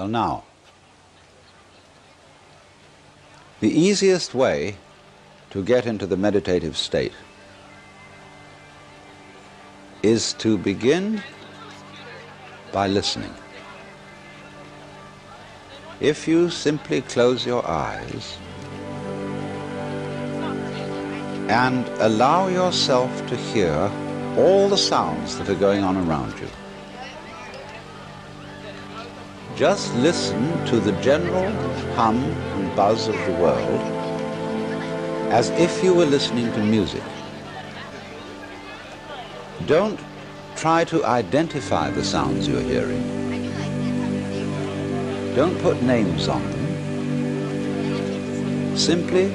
Well, now, the easiest way to get into the meditative state is to begin by listening. If you simply close your eyes and allow yourself to hear all the sounds that are going on around you, just listen to the general hum and buzz of the world as if you were listening to music. Don't try to identify the sounds you're hearing. Don't put names on them. Simply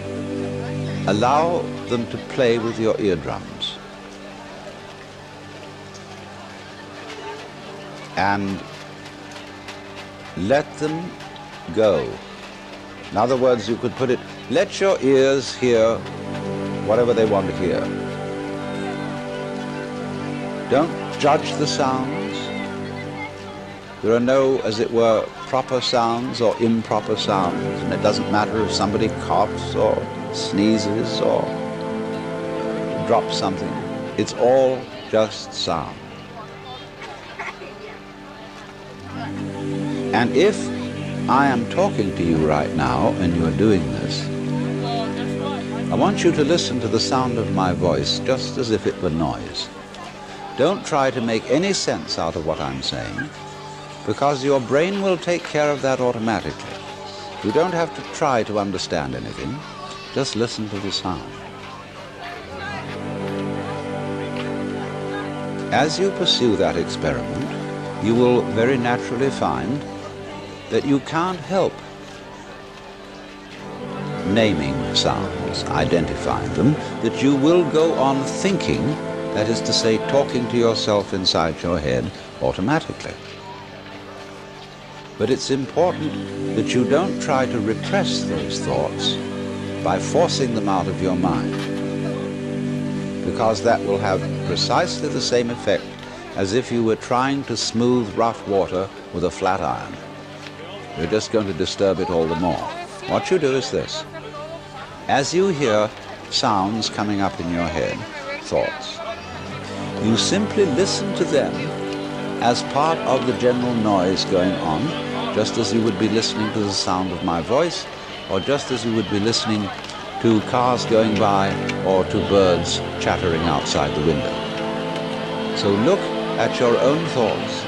allow them to play with your eardrums. And let them go. In other words, you could put it, let your ears hear whatever they want to hear. Don't judge the sounds. There are no, as it were, proper sounds or improper sounds, and it doesn't matter if somebody coughs or sneezes or drops something. It's all just sound. And if I am talking to you right now and you're doing this, I want you to listen to the sound of my voice just as if it were noise. Don't try to make any sense out of what I'm saying, because your brain will take care of that automatically. You don't have to try to understand anything. Just listen to the sound. As you pursue that experiment, you will very naturally find that you can't help naming sounds, identifying them, that you will go on thinking, that is to say, talking to yourself inside your head automatically. But it's important that you don't try to repress those thoughts by forcing them out of your mind, because that will have precisely the same effect as if you were trying to smooth rough water with a flat iron. You're just going to disturb it all the more. What you do is this. As you hear sounds coming up in your head, thoughts, you simply listen to them as part of the general noise going on, just as you would be listening to the sound of my voice, or just as you would be listening to cars going by or to birds chattering outside the window. So look at your own thoughts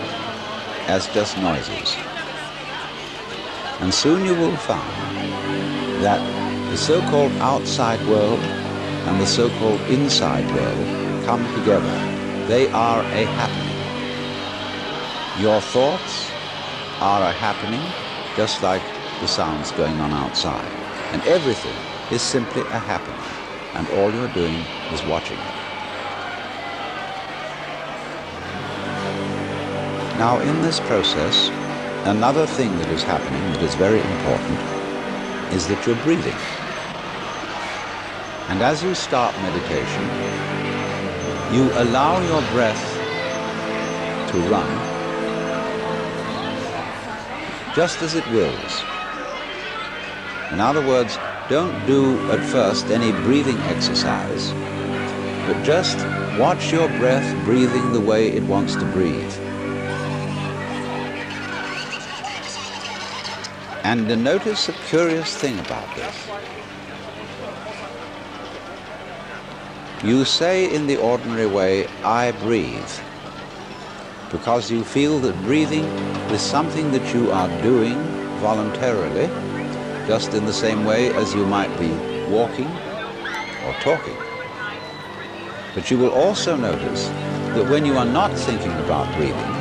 as just noises. And soon you will find that the so-called outside world and the so-called inside world come together. They are a happening. Your thoughts are a happening, just like the sounds going on outside. And everything is simply a happening, and all you're doing is watching it. Now, in this process, another thing that is happening that is very important is that you're breathing. And as you start meditation, you allow your breath to run just as it wills. In other words, don't do at first any breathing exercise, but just watch your breath breathing the way it wants to breathe. And notice a curious thing about this. You say in the ordinary way, I breathe, because you feel that breathing is something that you are doing voluntarily, just in the same way as you might be walking or talking. But you will also notice that when you are not thinking about breathing,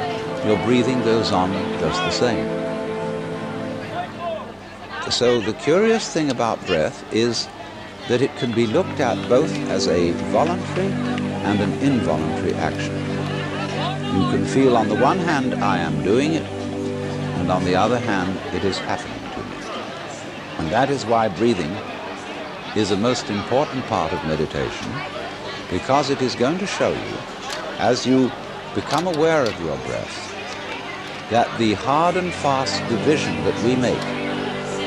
your breathing goes on just the same. So the curious thing about breath is that it can be looked at both as a voluntary and an involuntary action. You can feel on the one hand, I am doing it, and on the other hand, it is happening to me. And that is why breathing is a most important part of meditation, because it is going to show you, as you become aware of your breath, that the hard and fast division that we make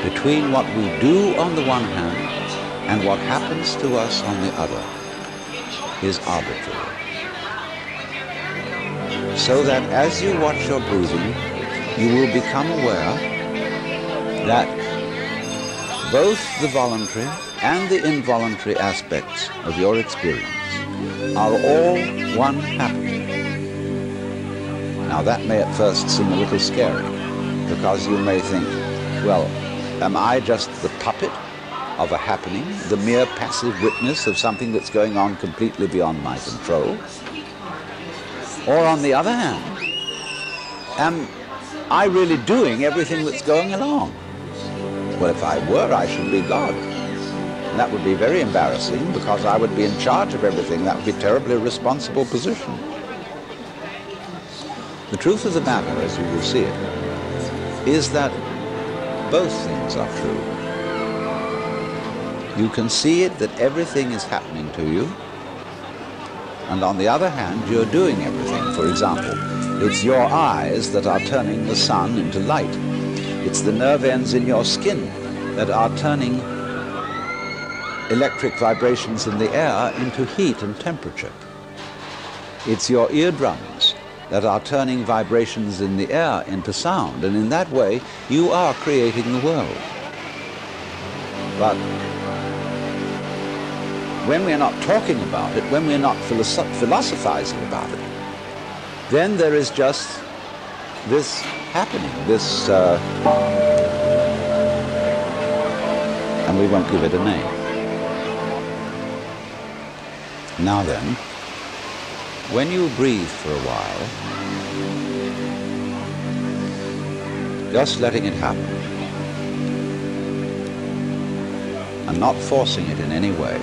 between what we do on the one hand and what happens to us on the other is arbitrary. So that as you watch your breathing, you will become aware that both the voluntary and the involuntary aspects of your experience are all one happening. Now that may at first seem a little scary, because you may think, well, am I just the puppet of a happening, the mere passive witness of something that's going on completely beyond my control? Or on the other hand, am I really doing everything that's going along? Well, if I were, I should be God. And that would be very embarrassing, because I would be in charge of everything. That would be a terribly responsible position. The truth of the matter, as you will see it, is that both things are true. You can see it that everything is happening to you, and on the other hand, you're doing everything. For example, it's your eyes that are turning the sun into light. It's the nerve ends in your skin that are turning electric vibrations in the air into heat and temperature. It's your eardrums that are turning vibrations in the air into sound, and in that way you are creating the world. But when we're not talking about it, when we're not philosophizing about it, then there is just this happening, this, and we won't give it a name. Now then, when you breathe for a while, just letting it happen, and not forcing it in any way,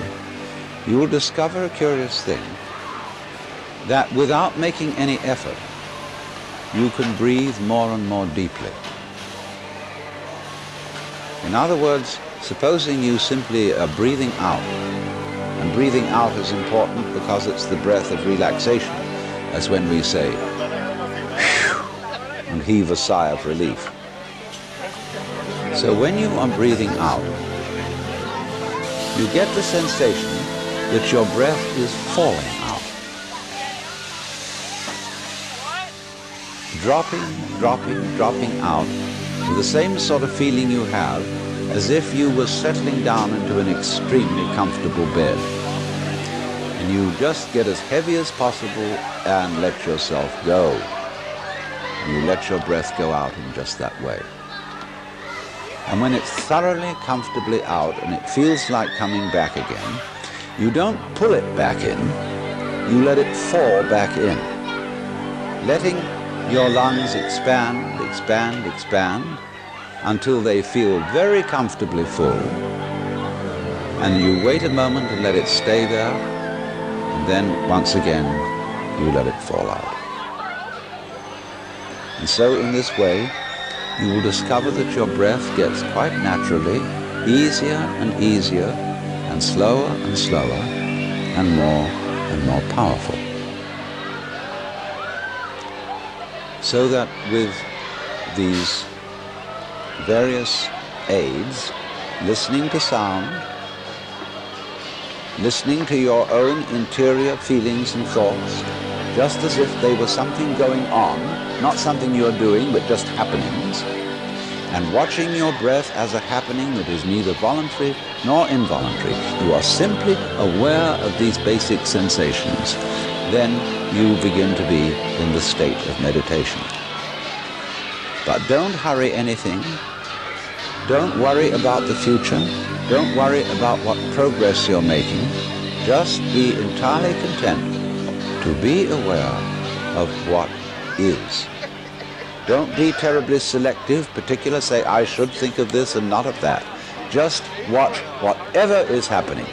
you will discover a curious thing, that without making any effort, you can breathe more and more deeply. In other words, supposing you simply are breathing out, and breathing out is important because it's the breath of relaxation, as when we say, "Phew," and heave a sigh of relief. So when you are breathing out, you get the sensation that your breath is falling out. Dropping, dropping, dropping out with the same sort of feeling you have as if you were settling down into an extremely comfortable bed. And you just get as heavy as possible and let yourself go. And you let your breath go out in just that way. And when it's thoroughly, comfortably out and it feels like coming back again, you don't pull it back in, you let it fall back in, letting your lungs expand, expand, expand, until they feel very comfortably full. And you wait a moment and let it stay there, and then once again, you let it fall out. And so in this way, you will discover that your breath gets quite naturally easier and easier, and slower and slower, and more powerful. So that with these various aids, listening to sound, listening to your own interior feelings and thoughts, just as if they were something going on, not something you're doing, but just happenings, and watching your breath as a happening that is neither voluntary nor involuntary. You are simply aware of these basic sensations. Then you begin to be in the state of meditation. But don't hurry anything. Don't worry about the future. Don't worry about what progress you're making. Just be entirely content to be aware of what is. Don't be terribly selective, particular, say, I should think of this and not of that. Just watch whatever is happening.